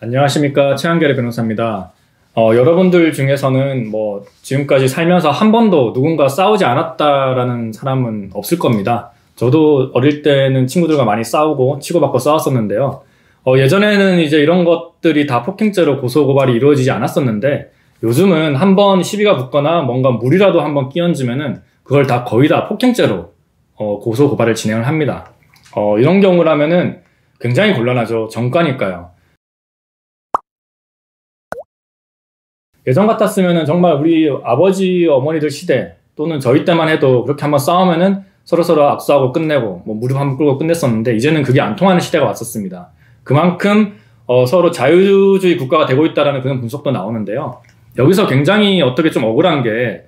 안녕하십니까. 최한결의 변호사입니다. 여러분들 중에서는 지금까지 살면서 한 번도 누군가 싸우지 않았다라는 사람은 없을 겁니다. 저도 어릴 때는 친구들과 많이 싸우고 치고받고 싸웠었는데요. 예전에는 이제 이런 것들이 다 폭행죄로 고소고발이 이루어지지 않았었는데 요즘은 한 번 시비가 붙거나 뭔가 물이라도 한번 끼얹으면은 그걸 다 거의 다 폭행죄로 고소고발을 진행을 합니다. 이런 경우라면은 굉장히 곤란하죠. 정가니까요. 예전 같았으면은 정말 우리 아버지, 어머니들 시대 또는 저희 때만 해도 그렇게 한번 싸우면은 서로서로 악수하고 끝내고 무릎 한번 꿇고 끝냈었는데 이제는 그게 안 통하는 시대가 왔었습니다. 그만큼 서로 자유주의 국가가 되고 있다는 그런 분석도 나오는데요. 여기서 굉장히 어떻게 좀 억울한 게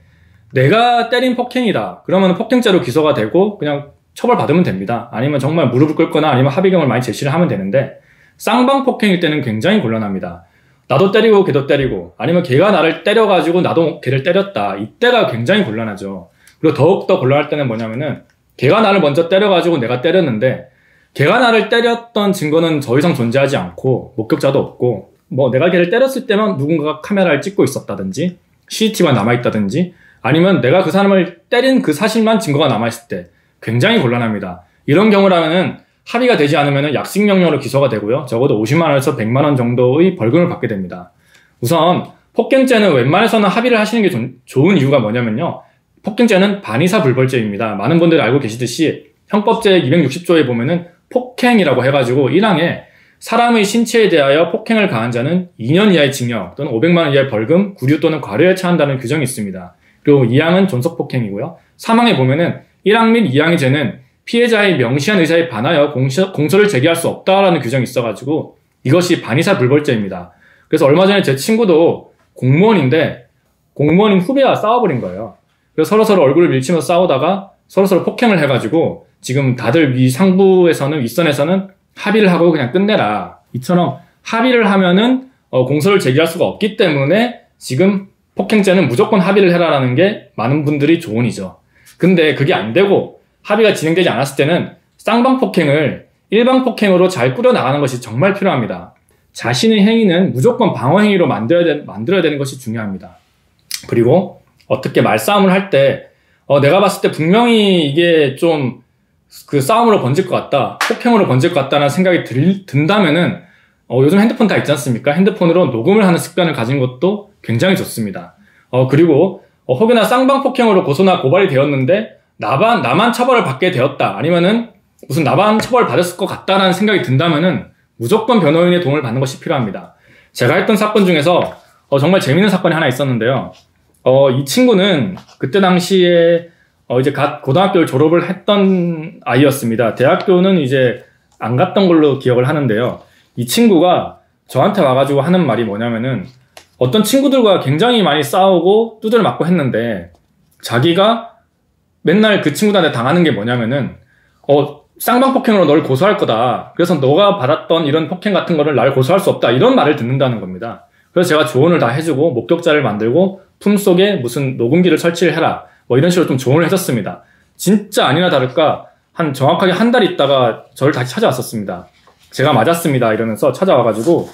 내가 때린 폭행이다. 그러면 폭행죄로 기소가 되고 그냥 처벌받으면 됩니다. 아니면 정말 무릎을 꿇거나 아니면 합의금을 많이 제시를 하면 되는데 쌍방폭행일 때는 굉장히 곤란합니다. 나도 때리고 걔도 때리고 아니면 걔가 나를 때려가지고 나도 걔를 때렸다. 이때가 굉장히 곤란하죠. 그리고 더욱더 곤란할 때는 뭐냐면은 걔가 나를 먼저 때려가지고 내가 때렸는데 걔가 나를 때렸던 증거는 더 이상 존재하지 않고 목격자도 없고 내가 걔를 때렸을 때만 누군가가 카메라를 찍고 있었다든지 CCTV가 남아있다든지 아니면 내가 그 사람을 때린 그 사실만 증거가 남아있을 때 굉장히 곤란합니다. 이런 경우라면은 합의가 되지 않으면 약식명령으로 기소가 되고요. 적어도 50만 원에서 100만 원 정도의 벌금을 받게 됩니다. 우선 폭행죄는 웬만해서는 합의를 하시는 게 좋은 이유가 뭐냐면요. 폭행죄는 반의사 불벌죄입니다. 많은 분들이 알고 계시듯이 형법제 260조에 보면은 폭행이라고 해가지고 1항에 사람의 신체에 대하여 폭행을 가한 자는 2년 이하의 징역 또는 500만 원 이하의 벌금, 구류 또는 과료에 처한다는 규정이 있습니다. 그리고 2항은 존속폭행이고요. 3항에 보면은 1항 및 2항의 죄는 피해자의 명시한 의사에 반하여 공소를 제기할 수 없다라는 규정이 있어가지고 이것이 반의사 불벌죄입니다. 그래서 얼마 전에 제 친구도 공무원인데 공무원인 후배와 싸워버린 거예요. 그래서 서로서로 얼굴을 밀치면서 싸우다가 서로서로 폭행을 해가지고 지금 다들 윗선에서는 합의를 하고 그냥 끝내라. 이처럼 합의를 하면은 공소를 제기할 수가 없기 때문에 지금 폭행죄는 무조건 합의를 해라라는 게 많은 분들이 조언이죠. 근데 그게 안 되고 합의가 진행되지 않았을 때는 쌍방폭행을 일방폭행으로 잘 꾸려나가는 것이 정말 필요합니다. 자신의 행위는 무조건 방어행위로 만들어야 되는 것이 중요합니다. 그리고 어떻게 말싸움을 할 때 내가 봤을 때 분명히 이게 좀 그 싸움으로 번질 것 같다, 폭행으로 번질 것 같다는 생각이 든다면은 요즘 핸드폰 다 있지 않습니까? 핸드폰으로 녹음을 하는 습관을 가진 것도 굉장히 좋습니다. 그리고 혹여나 쌍방폭행으로 고소나 고발이 되었는데 나만 처벌을 받게 되었다. 아니면은 무슨 나만 처벌을 받았을 것 같다라는 생각이 든다면은 무조건 변호인의 도움을 받는 것이 필요합니다. 제가 했던 사건 중에서 정말 재밌는 사건이 하나 있었는데요. 이 친구는 그때 당시에 이제 고등학교를 졸업을 했던 아이였습니다. 대학교는 이제 안 갔던 걸로 기억을 하는데요. 이 친구가 저한테 와가지고 하는 말이 뭐냐면은 어떤 친구들과 굉장히 많이 싸우고 두드려 맞고 했는데 자기가 맨날 그 친구들한테 당하는 게 뭐냐면은 쌍방폭행으로 널 고소할 거다. 그래서 너가 받았던 이런 폭행 같은 거를 날 고소할 수 없다. 이런 말을 듣는다는 겁니다. 그래서 제가 조언을 다 해주고 목격자를 만들고 품속에 무슨 녹음기를 설치를 해라. 이런 식으로 좀 조언을 해줬습니다. 진짜 아니나 다를까 정확하게 한 달 있다가 저를 다시 찾아왔었습니다. 제가 맞았습니다. 이러면서 찾아와가지고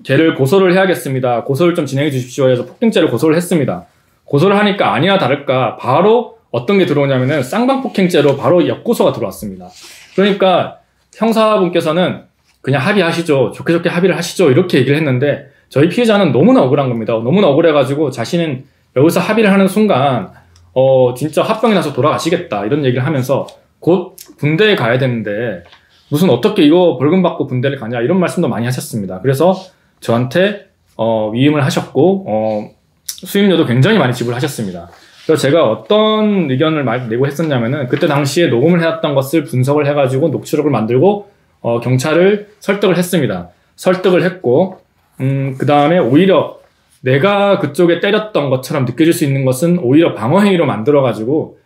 걔를 고소를 해야겠습니다. 고소를 좀 진행해 주십시오 해서 폭행죄를 고소를 했습니다. 고소를 하니까 아니나 다를까 바로 어떤 게 들어오냐면은 쌍방폭행죄로 바로 역고소가 들어왔습니다. 그러니까 형사분께서는 그냥 합의하시죠. 좋게 좋게 합의를 하시죠. 이렇게 얘기를 했는데 저희 피해자는 너무나 억울한 겁니다. 너무나 억울해가지고 자신은 여기서 합의를 하는 순간 진짜 합병이 나서 돌아가시겠다 이런 얘기를 하면서 곧 군대에 가야 되는데 무슨 어떻게 이거 벌금 받고 군대를 가냐 이런 말씀도 많이 하셨습니다. 그래서 저한테 위임을 하셨고 수임료도 굉장히 많이 지불하셨습니다. 그래서 제가 어떤 의견을 내고 했었냐면은 그때 당시에 녹음을 해놨던 것을 분석을 해가지고 녹취록을 만들고 경찰을 설득을 했습니다. 설득을 했고 그 다음에 오히려 내가 그쪽에 때렸던 것처럼 느껴질 수 있는 것은 오히려 방어행위로 만들어가지고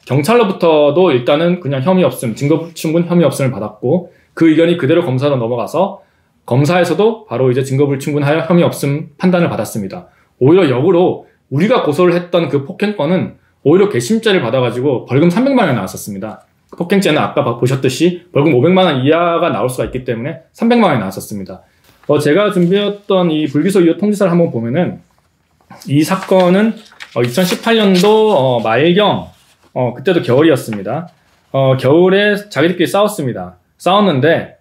경찰로부터도 일단은 그냥 혐의 없음, 증거불충분 혐의 없음을 받았고 그 의견이 그대로 검사로 넘어가서 검사에서도 바로 이제 증거불충분하여 혐의 없음 판단을 받았습니다. 오히려 역으로 우리가 고소를 했던 그 폭행건은 오히려 괘씸죄를 받아가지고 벌금 300만 원 나왔었습니다. 폭행죄는 아까 보셨듯이 벌금 500만 원 이하가 나올 수가 있기 때문에 300만 원이 나왔었습니다. 제가 준비했던 이 불기소 이후 통지서를 한번 보면은 이 사건은 2018년도 말경 그때도 겨울이었습니다. 겨울에 자기들끼리 싸웠습니다. 싸웠는데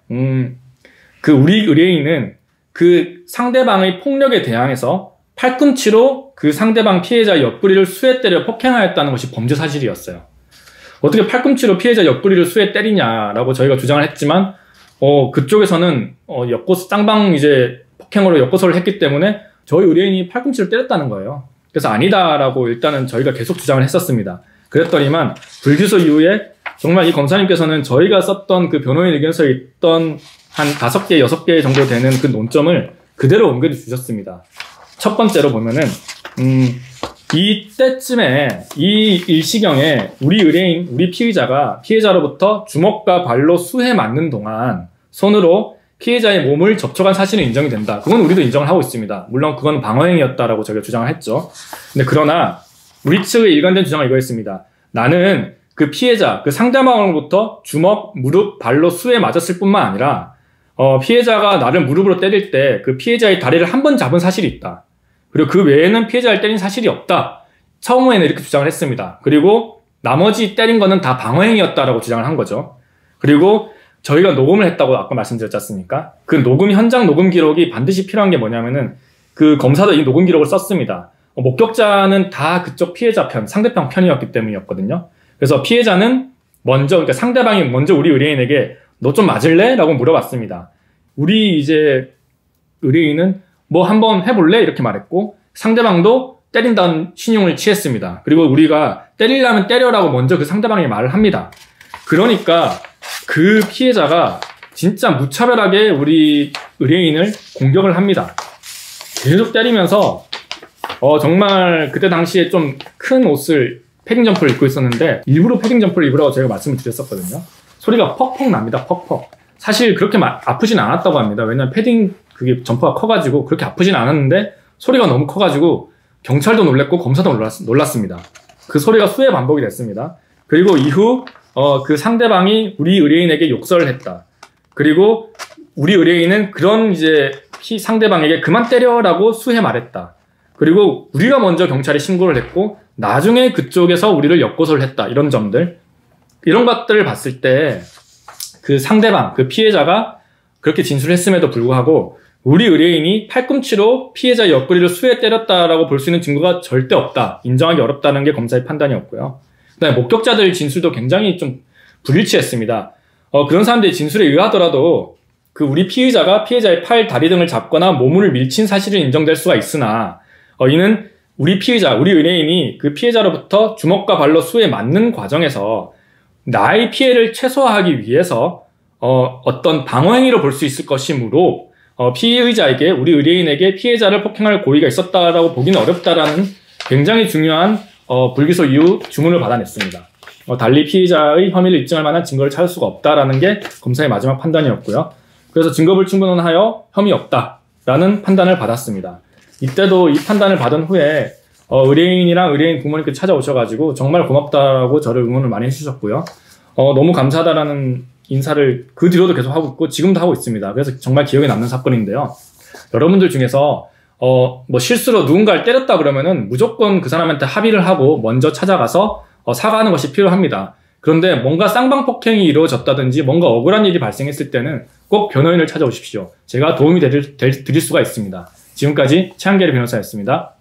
그 우리 의뢰인은 그 상대방의 폭력에 대항해서 팔꿈치로 그 상대방 피해자 옆구리를 수에 때려 폭행하였다는 것이 범죄 사실이었어요. 어떻게 팔꿈치로 피해자 옆구리를 수에 때리냐라고 저희가 주장을 했지만 그쪽에서는 쌍방 이제 폭행으로 엮고서를 했기 때문에 저희 의뢰인이 팔꿈치를 때렸다는 거예요. 그래서 아니다라고 일단은 저희가 계속 주장을 했었습니다. 그랬더니만 불기소 이후에 정말 이 검사님께서는 저희가 썼던 그 변호인 의견서에 있던 한 5개, 6개 정도 되는 그 논점을 그대로 옮겨주셨습니다. 첫 번째로 보면은 이때쯤에 이 일시경에 우리 의뢰인, 우리 피해자로부터 주먹과 발로 수해 맞는 동안 손으로 피해자의 몸을 접촉한 사실은 인정이 된다. 그건 우리도 인정을 하고 있습니다. 물론 그건 방어행위였다라고 저희가 주장을 했죠. 근데 그러나 우리 측의 일관된 주장은 이거였습니다. 나는 그 피해자, 그 상대방으로부터 주먹, 무릎, 발로 수해 맞았을 뿐만 아니라 피해자가 나를 무릎으로 때릴 때 그 피해자의 다리를 한 번 잡은 사실이 있다. 그리고 그 외에는 피해자를 때린 사실이 없다. 처음에는 이렇게 주장을 했습니다. 그리고 나머지 때린 거는 다 방어행위였다라고 주장을 한 거죠. 그리고 저희가 녹음을 했다고 아까 말씀드렸지 않습니까? 그 현장 녹음 기록이 반드시 필요한 게 뭐냐면은 그 검사도 이 녹음 기록을 썼습니다. 목격자는 다 그쪽 피해자 편, 상대방 편이었기 때문이었거든요. 그래서 피해자는 그러니까 상대방이 먼저 우리 의뢰인에게 너 좀 맞을래? 라고 물어봤습니다. 우리 이제 의뢰인은 뭐 한번 해볼래? 이렇게 말했고 상대방도 때린다는 신용을 취했습니다. 그리고 우리가 때리려면 때려라고 먼저 그 상대방이 말을 합니다. 그러니까 그 피해자가 진짜 무차별하게 우리 의뢰인을 공격을 합니다. 계속 때리면서 정말 그때 당시에 좀 큰 옷을 패딩 점퍼를 입고 있었는데 일부러 패딩 점퍼를 입으라고 제가 말씀을 드렸었거든요. 소리가 퍽퍽 납니다. 퍽퍽. 사실 그렇게 아프진 않았다고 합니다. 왜냐면 패딩 그게 점퍼가 커가지고 그렇게 아프진 않았는데 소리가 너무 커가지고 경찰도 놀랐고 검사도 놀랐습니다. 그 소리가 수회 반복이 됐습니다. 그리고 이후 그 상대방이 우리 의뢰인에게 욕설을 했다. 그리고 우리 의뢰인은 그런 이제 상대방에게 그만 때려라고 수해 말했다. 그리고 우리가 먼저 경찰에 신고를 했고 나중에 그쪽에서 우리를 엮고서를 했다. 이런 점들. 이런 것들을 봤을 때 그 상대방, 그 피해자가 그렇게 진술했음에도 불구하고 우리 의뢰인이 팔꿈치로 피해자 옆구리를 수에 때렸다라고 볼 수 있는 증거가 절대 없다. 인정하기 어렵다는 게 검사의 판단이었고요. 그다음에 목격자들 진술도 굉장히 좀 불일치했습니다. 그런 사람들의 진술에 의하더라도 그 우리 피해자가 피해자의 팔, 다리 등을 잡거나 몸을 밀친 사실은 인정될 수가 있으나 이는 우리 의뢰인이 그 피해자로부터 주먹과 발로 수에 맞는 과정에서 나의 피해를 최소화하기 위해서 어떤 방어행위로 볼 수 있을 것이므로 피해자에게 우리 의뢰인에게 피해자를 폭행할 고의가 있었다라고 보기는 어렵다라는 굉장히 중요한 불기소 이후 주문을 받아냈습니다. 달리 피해자의 혐의를 입증할 만한 증거를 찾을 수가 없다라는 게 검사의 마지막 판단이었고요. 그래서 증거를 충분하여 혐의 없다라는 판단을 받았습니다. 이때도 이 판단을 받은 후에 의뢰인이랑 의뢰인 부모님께서 찾아오셔가지고 정말 고맙다고 저를 응원을 많이 해주셨고요. 너무 감사하다라는 인사를 그 뒤로도 계속 하고 있고 지금도 하고 있습니다. 그래서 정말 기억에 남는 사건인데요. 여러분들 중에서 뭐 실수로 누군가를 때렸다 그러면은 무조건 그 사람한테 합의를 하고 먼저 찾아가서 사과하는 것이 필요합니다. 그런데 뭔가 쌍방폭행이 이루어졌다든지 뭔가 억울한 일이 발생했을 때는 꼭 변호인을 찾아오십시오. 제가 도움이 드릴 수가 있습니다. 지금까지 최한계리 변호사였습니다.